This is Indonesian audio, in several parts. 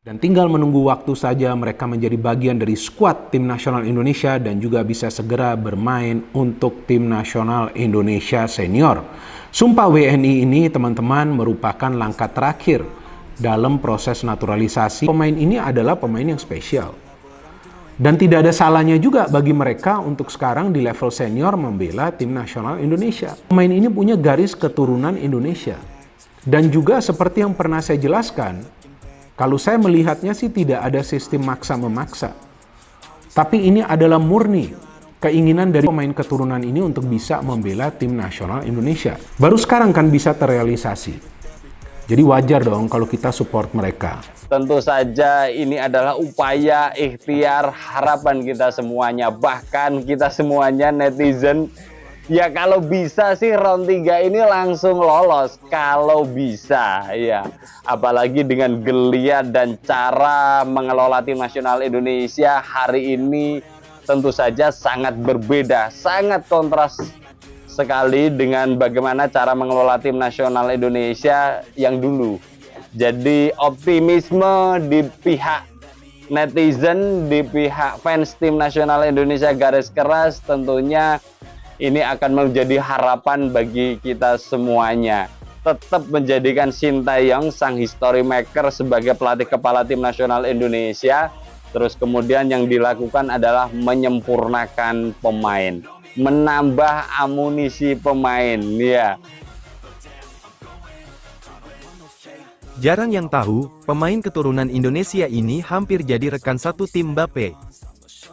Dan tinggal menunggu waktu saja mereka menjadi bagian dari skuad tim nasional Indonesia dan juga bisa segera bermain untuk tim nasional Indonesia senior. Sumpah WNI ini teman-teman merupakan langkah terakhir dalam proses naturalisasi. Pemain ini adalah pemain yang spesial. Dan tidak ada salahnya juga bagi mereka untuk sekarang di level senior membela tim nasional Indonesia. Pemain ini punya garis keturunan Indonesia. Dan juga seperti yang pernah saya jelaskan, kalau saya melihatnya sih tidak ada sistem maksa-memaksa. Tapi ini adalah murni keinginan dari pemain keturunan ini untuk bisa membela tim nasional Indonesia. Baru sekarang kan bisa terrealisasi. Jadi wajar dong kalau kita support mereka. Tentu saja ini adalah upaya, ikhtiar, harapan kita semuanya. Bahkan kita semuanya netizen, ya kalau bisa sih round 3 ini langsung lolos. Kalau bisa ya. Apalagi dengan geliat dan cara mengelola tim nasional Indonesia hari ini tentu saja sangat berbeda, sangat kontras sekali dengan bagaimana cara mengelola tim nasional Indonesia yang dulu. Jadi optimisme di pihak netizen, di pihak fans tim nasional Indonesia garis keras tentunya ini akan menjadi harapan bagi kita semuanya. Tetap menjadikan Sintayong sang history maker sebagai pelatih kepala tim nasional Indonesia. Terus kemudian yang dilakukan adalah menyempurnakan pemain, menambah amunisi pemain, ya. Jarang yang tahu, pemain keturunan Indonesia ini hampir jadi rekan satu tim Mbappe.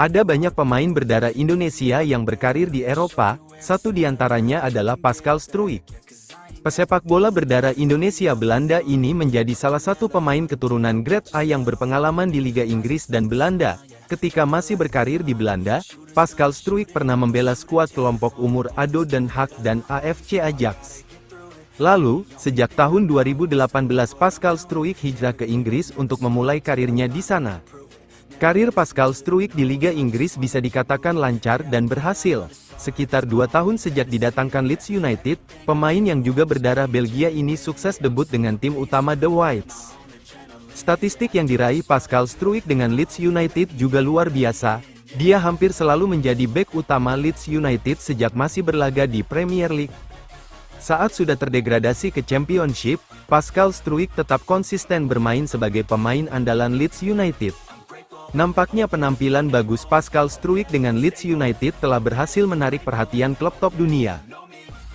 Ada banyak pemain berdarah Indonesia yang berkarir di Eropa, satu diantaranya adalah Pascal Struijk. Pesepak bola berdarah Indonesia Belanda ini menjadi salah satu pemain keturunan Grade A yang berpengalaman di Liga Inggris dan Belanda. Ketika masih berkarir di Belanda, Pascal Struijk pernah membela skuad kelompok umur ADO Den Haag dan AFC Ajax. Lalu, sejak tahun 2018 Pascal Struijk hijrah ke Inggris untuk memulai karirnya di sana. Karir Pascal Struijk di Liga Inggris bisa dikatakan lancar dan berhasil. Sekitar 2 tahun sejak didatangkan Leeds United, pemain yang juga berdarah Belgia ini sukses debut dengan tim utama The Whites. Statistik yang diraih Pascal Struijk dengan Leeds United juga luar biasa. Dia hampir selalu menjadi bek utama Leeds United sejak masih berlaga di Premier League. Saat sudah terdegradasi ke Championship, Pascal Struijk tetap konsisten bermain sebagai pemain andalan Leeds United. Nampaknya penampilan bagus Pascal Struijk dengan Leeds United telah berhasil menarik perhatian klub top dunia.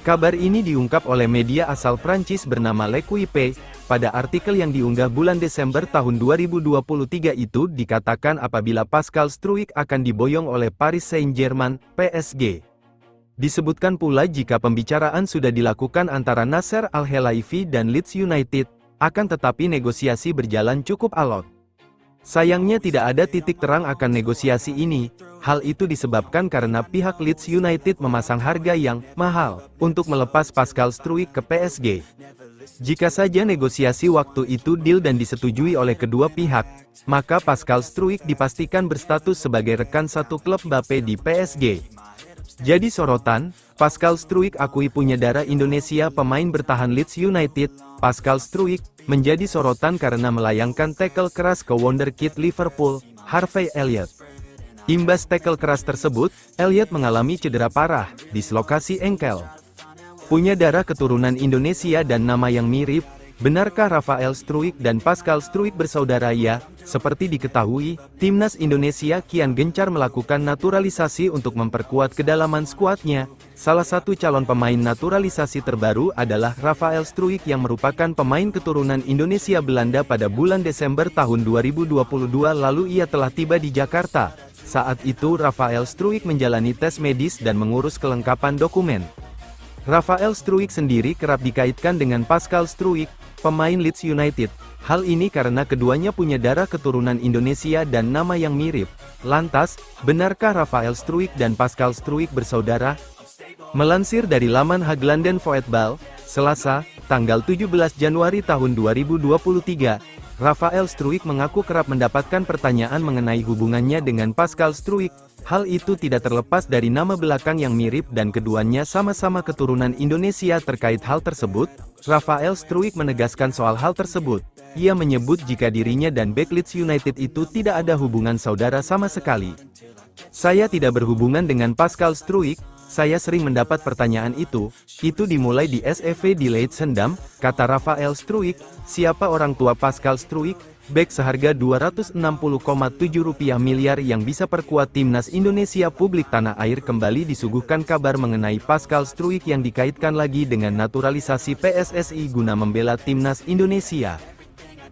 Kabar ini diungkap oleh media asal Prancis bernama L'Equipe. Pada artikel yang diunggah bulan Desember tahun 2023 itu dikatakan apabila Pascal Struijk akan diboyong oleh Paris Saint-Germain, PSG. Disebutkan pula jika pembicaraan sudah dilakukan antara Nasser Al-Khelaifi dan Leeds United, akan tetapi negosiasi berjalan cukup alot. Sayangnya tidak ada titik terang akan negosiasi ini. Hal itu disebabkan karena pihak Leeds United memasang harga yang mahal untuk melepas Pascal Struijk ke PSG. Jika saja negosiasi waktu itu deal dan disetujui oleh kedua pihak, maka Pascal Struijk dipastikan berstatus sebagai rekan satu klub Mbappe di PSG. Jadi sorotan, Pascal Struijk akui punya darah Indonesia. Pemain bertahan Leeds United, Pascal Struijk, menjadi sorotan karena melayangkan tackle keras ke wonderkid Liverpool, Harvey Elliott. Imbas tackle keras tersebut, Elliott mengalami cedera parah, dislokasi engkel. Punya darah keturunan Indonesia dan nama yang mirip. Benarkah Rafael Struijk dan Pascal Struijk bersaudara? Ya, seperti diketahui, timnas Indonesia kian gencar melakukan naturalisasi untuk memperkuat kedalaman skuadnya. Salah satu calon pemain naturalisasi terbaru adalah Rafael Struijk yang merupakan pemain keturunan Indonesia Belanda. Pada bulan Desember tahun 2022 lalu ia telah tiba di Jakarta. Saat itu Rafael Struijk menjalani tes medis dan mengurus kelengkapan dokumen. Rafael Struijk sendiri kerap dikaitkan dengan Pascal Struijk, pemain Leeds United. Hal ini karena keduanya punya darah keturunan Indonesia dan nama yang mirip. Lantas, benarkah Rafael Struijk dan Pascal Struijk bersaudara? Melansir dari laman Hagglanden Voetbal, Selasa, tanggal 17 Januari tahun 2023, Rafael Struijk mengaku kerap mendapatkan pertanyaan mengenai hubungannya dengan Pascal Struijk. Hal itu tidak terlepas dari nama belakang yang mirip dan keduanya sama-sama keturunan Indonesia. Terkait hal tersebut, Rafael Struijk menegaskan soal hal tersebut. ia menyebut jika dirinya dan back Leeds United itu tidak ada hubungan saudara sama sekali. Saya tidak berhubungan dengan Pascal Struijk, saya sering mendapat pertanyaan itu dimulai di SEV di Leidschendam, kata Rafael Struijk, siapa orang tua Pascal Struijk, bek seharga Rp260,7 miliar yang bisa perkuat timnas Indonesia. Publik tanah air kembali disuguhkan kabar mengenai Pascal Struijk yang dikaitkan lagi dengan naturalisasi PSSI guna membela timnas Indonesia.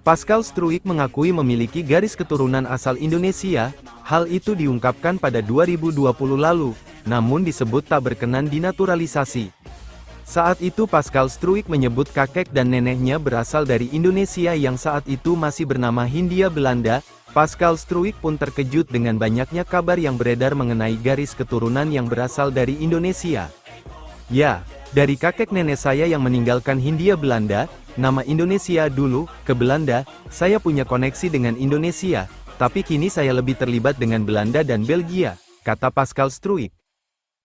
Pascal Struijk mengakui memiliki garis keturunan asal Indonesia, hal itu diungkapkan pada 2020 lalu, namun disebut tak berkenan dinaturalisasi. Saat itu Pascal Struijk menyebut kakek dan neneknya berasal dari Indonesia yang saat itu masih bernama Hindia Belanda. Pascal Struijk pun terkejut dengan banyaknya kabar yang beredar mengenai garis keturunan yang berasal dari Indonesia. Ya, dari kakek nenek saya yang meninggalkan Hindia Belanda, nama Indonesia dulu, ke Belanda, saya punya koneksi dengan Indonesia, tapi kini saya lebih terlibat dengan Belanda dan Belgia, kata Pascal Struijk.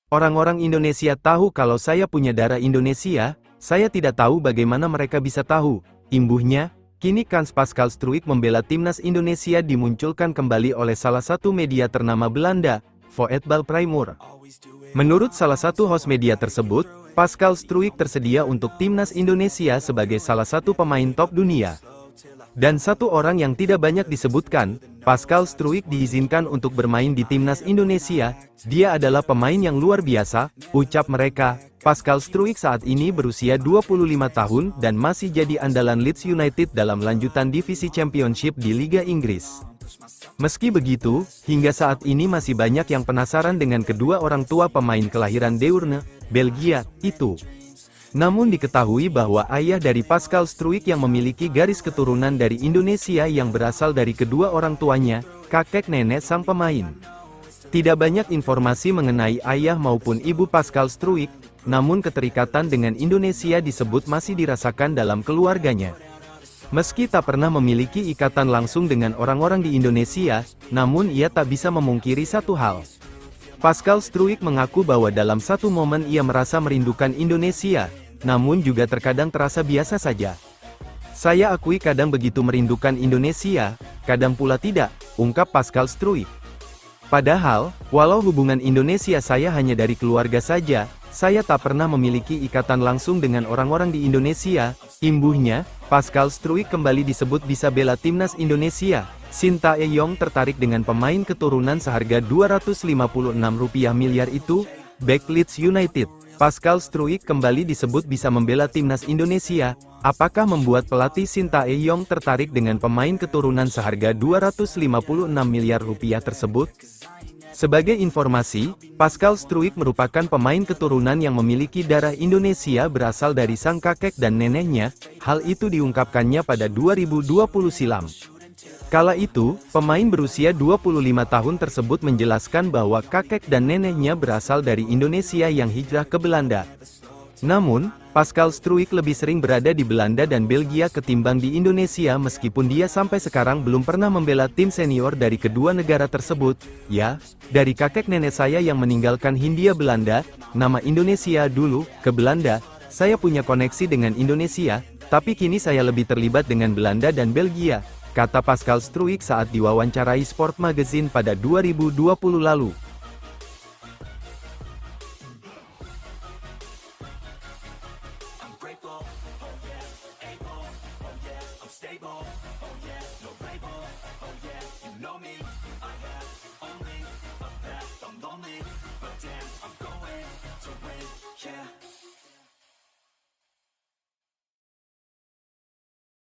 Orang-orang Indonesia tahu kalau saya punya darah Indonesia, saya tidak tahu bagaimana mereka bisa tahu, imbuhnya. Kini kans Pascal Struijk membela timnas Indonesia dimunculkan kembali oleh salah satu media ternama Belanda, Voetbal Primeur. Menurut salah satu host media tersebut, Pascal Struijk tersedia untuk timnas Indonesia sebagai salah satu pemain top dunia. Dan satu orang yang tidak banyak disebutkan, Pascal Struijk diizinkan untuk bermain di timnas Indonesia. Dia adalah pemain yang luar biasa, ucap mereka. Pascal Struijk saat ini berusia 25 tahun dan masih jadi andalan Leeds United dalam lanjutan divisi Championship di Liga Inggris. Meski begitu, hingga saat ini masih banyak yang penasaran dengan kedua orang tua pemain kelahiran Deurne, Belgia, itu. Namun diketahui bahwa ayah dari Pascal Struijk yang memiliki garis keturunan dari Indonesia yang berasal dari kedua orang tuanya, kakek nenek sang pemain. Tidak banyak informasi mengenai ayah maupun ibu Pascal Struijk, namun keterikatan dengan Indonesia disebut masih dirasakan dalam keluarganya. Meski tak pernah memiliki ikatan langsung dengan orang-orang di Indonesia, namun ia tak bisa memungkiri satu hal. Pascal Struijk mengaku bahwa dalam satu momen ia merasa merindukan Indonesia, namun juga terkadang terasa biasa saja. Saya akui kadang begitu merindukan Indonesia, kadang pula tidak, ungkap Pascal Struijk. Padahal, walau hubungan Indonesia saya hanya dari keluarga saja, saya tak pernah memiliki ikatan langsung dengan orang-orang di Indonesia, imbuhnya. Pascal Struijk kembali disebut bisa bela timnas Indonesia. Shin Tae-yong tertarik dengan pemain keturunan seharga Rp256 miliar itu, back Leeds United. Pascal Struijk kembali disebut bisa membela timnas Indonesia. Apakah membuat pelatih Shin Tae-yong tertarik dengan pemain keturunan seharga Rp256 miliar tersebut? Sebagai informasi, Pascal Struijk merupakan pemain keturunan yang memiliki darah Indonesia berasal dari sang kakek dan neneknya. Hal itu diungkapkannya pada 2020 silam. Kala itu, pemain berusia 25 tahun tersebut menjelaskan bahwa kakek dan neneknya berasal dari Indonesia yang hijrah ke Belanda. Namun, Pascal Struijk lebih sering berada di Belanda dan Belgia ketimbang di Indonesia meskipun dia sampai sekarang belum pernah membela tim senior dari kedua negara tersebut. Ya, dari kakek nenek saya yang meninggalkan Hindia Belanda, nama Indonesia dulu, ke Belanda, saya punya koneksi dengan Indonesia, tapi kini saya lebih terlibat dengan Belanda dan Belgia, kata Pascal Struijk saat diwawancarai Sport Magazine pada 2020 lalu.